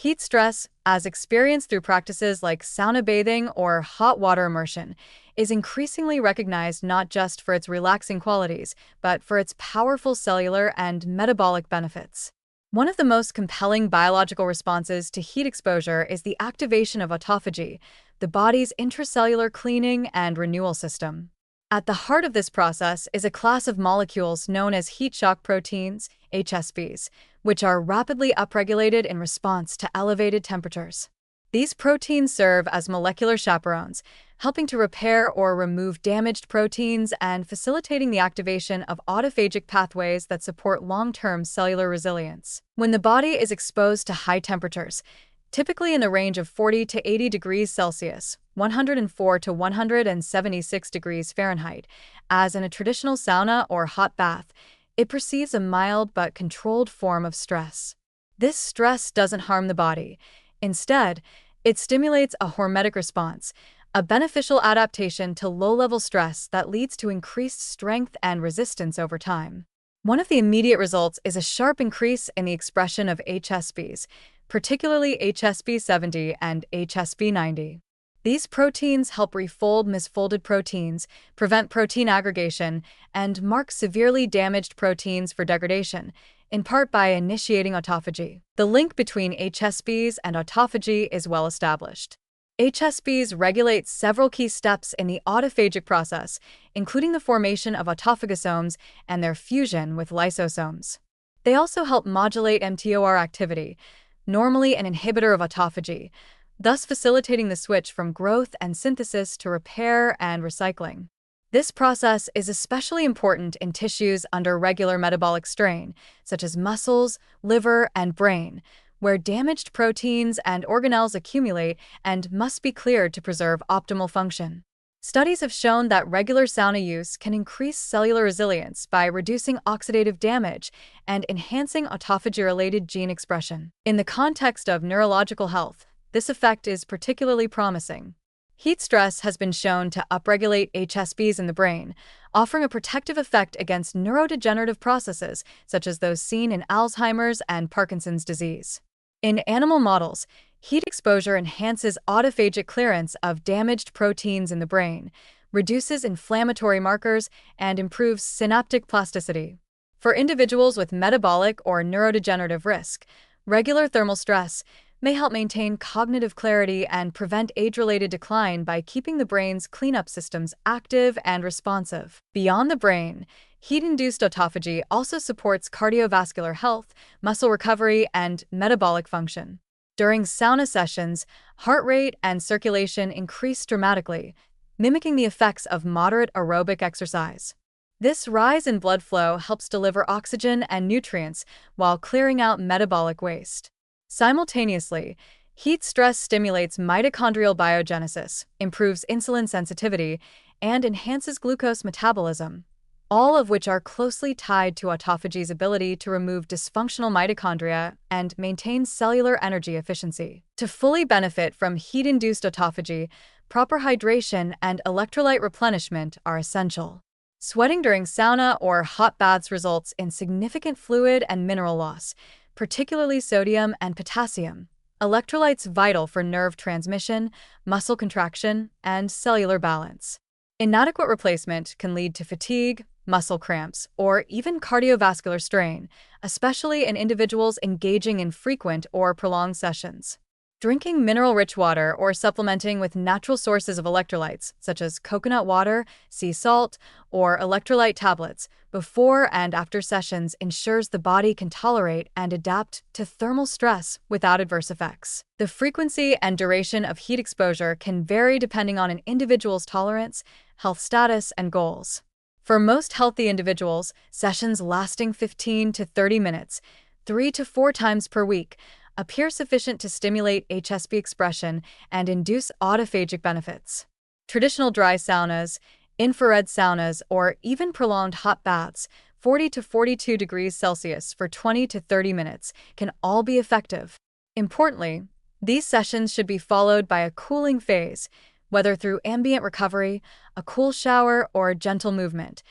Heat stress, as experienced through practices like sauna bathing or hot water immersion, is increasingly recognized not just for its relaxing qualities, but for its powerful cellular and metabolic benefits. One of the most compelling biological responses to heat exposure is the activation of autophagy, the body's intracellular cleaning and renewal system. At the heart of this process is a class of molecules known as heat shock proteins, HSPs, which are rapidly upregulated in response to elevated temperatures. These proteins serve as molecular chaperones, helping to repair or remove damaged proteins and facilitating the activation of autophagic pathways that support long-term cellular resilience. When the body is exposed to high temperatures, typically in the range of 40 to 80 degrees Celsius, 104 to 176 degrees Fahrenheit, as in a traditional sauna or hot bath, it perceives a mild but controlled form of stress. This stress doesn't harm the body. Instead, it stimulates a hormetic response, a beneficial adaptation to low-level stress that leads to increased strength and resistance over time. One of the immediate results is a sharp increase in the expression of HSPs, particularly HSP70 and HSP90. These proteins help refold misfolded proteins, prevent protein aggregation, and mark severely damaged proteins for degradation, in part by initiating autophagy. The link between HSPs and autophagy is well established. HSPs regulate several key steps in the autophagic process, including the formation of autophagosomes and their fusion with lysosomes. They also help modulate mTOR activity, normally an inhibitor of autophagy, thus facilitating the switch from growth and synthesis to repair and recycling. This process is especially important in tissues under regular metabolic strain, such as muscles, liver, and brain, where damaged proteins and organelles accumulate and must be cleared to preserve optimal function. Studies have shown that regular sauna use can increase cellular resilience by reducing oxidative damage and enhancing autophagy-related gene expression. In the context of neurological health, this effect is particularly promising. Heat stress has been shown to upregulate HSPs in the brain, offering a protective effect against neurodegenerative processes such as those seen in Alzheimer's and Parkinson's disease. In animal models, heat exposure enhances autophagic clearance of damaged proteins in the brain, reduces inflammatory markers, and improves synaptic plasticity. For individuals with metabolic or neurodegenerative risk, regular thermal stress may help maintain cognitive clarity and prevent age-related decline by keeping the brain's cleanup systems active and responsive. Beyond the brain, heat-induced autophagy also supports cardiovascular health, muscle recovery, and metabolic function. During sauna sessions, heart rate and circulation increase dramatically, mimicking the effects of moderate aerobic exercise. This rise in blood flow helps deliver oxygen and nutrients while clearing out metabolic waste. Simultaneously, heat stress stimulates mitochondrial biogenesis, improves insulin sensitivity, and enhances glucose metabolism, all of which are closely tied to autophagy's ability to remove dysfunctional mitochondria and maintain cellular energy efficiency. To fully benefit from heat-induced autophagy, proper hydration and electrolyte replenishment are essential. Sweating during sauna or hot baths results in significant fluid and mineral loss, particularly sodium and potassium, electrolytes vital for nerve transmission, muscle contraction, and cellular balance. Inadequate replacement can lead to fatigue, muscle cramps, or even cardiovascular strain, especially in individuals engaging in frequent or prolonged sessions. Drinking mineral-rich water or supplementing with natural sources of electrolytes, such as coconut water, sea salt, or electrolyte tablets, before and after sessions ensures the body can tolerate and adapt to thermal stress without adverse effects. The frequency and duration of heat exposure can vary depending on an individual's tolerance, health status, and goals. For most healthy individuals, sessions lasting 15 to 30 minutes, 3 to 4 times per week, appear sufficient to stimulate HSP expression and induce autophagic benefits. Traditional dry saunas, infrared saunas, or even prolonged hot baths, 40 to 42 degrees Celsius for 20 to 30 minutes, can all be effective. Importantly, these sessions should be followed by a cooling phase, whether through ambient recovery, a cool shower, or gentle movement.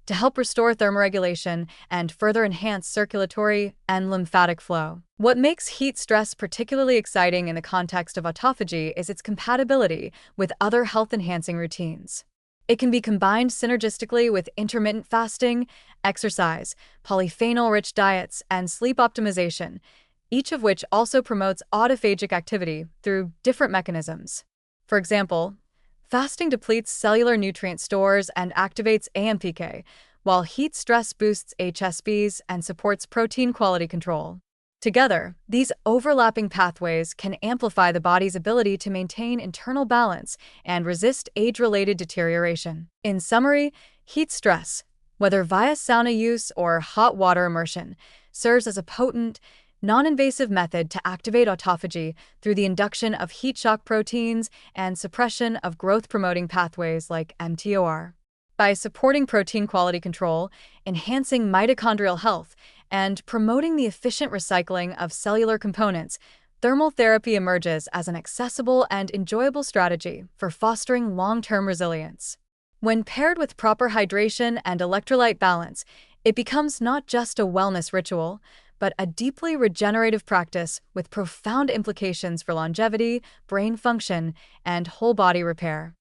to help restore thermoregulation and further enhance circulatory and lymphatic flow. What makes heat stress particularly exciting in the context of autophagy is its compatibility with other health-enhancing routines. It can be combined synergistically with intermittent fasting, exercise, polyphenol-rich diets, and sleep optimization, each of which also promotes autophagic activity through different mechanisms. For example, fasting depletes cellular nutrient stores and activates AMPK, while heat stress boosts HSPs and supports protein quality control. Together, these overlapping pathways can amplify the body's ability to maintain internal balance and resist age-related deterioration. In summary, heat stress, whether via sauna use or hot water immersion, serves as a potent, non-invasive method to activate autophagy through the induction of heat shock proteins and suppression of growth-promoting pathways like mTOR. By supporting protein quality control, enhancing mitochondrial health, and promoting the efficient recycling of cellular components, thermal therapy emerges as an accessible and enjoyable strategy for fostering long-term resilience. When paired with proper hydration and electrolyte balance, it becomes not just a wellness ritual, but a deeply regenerative practice with profound implications for longevity, brain function, and whole body repair.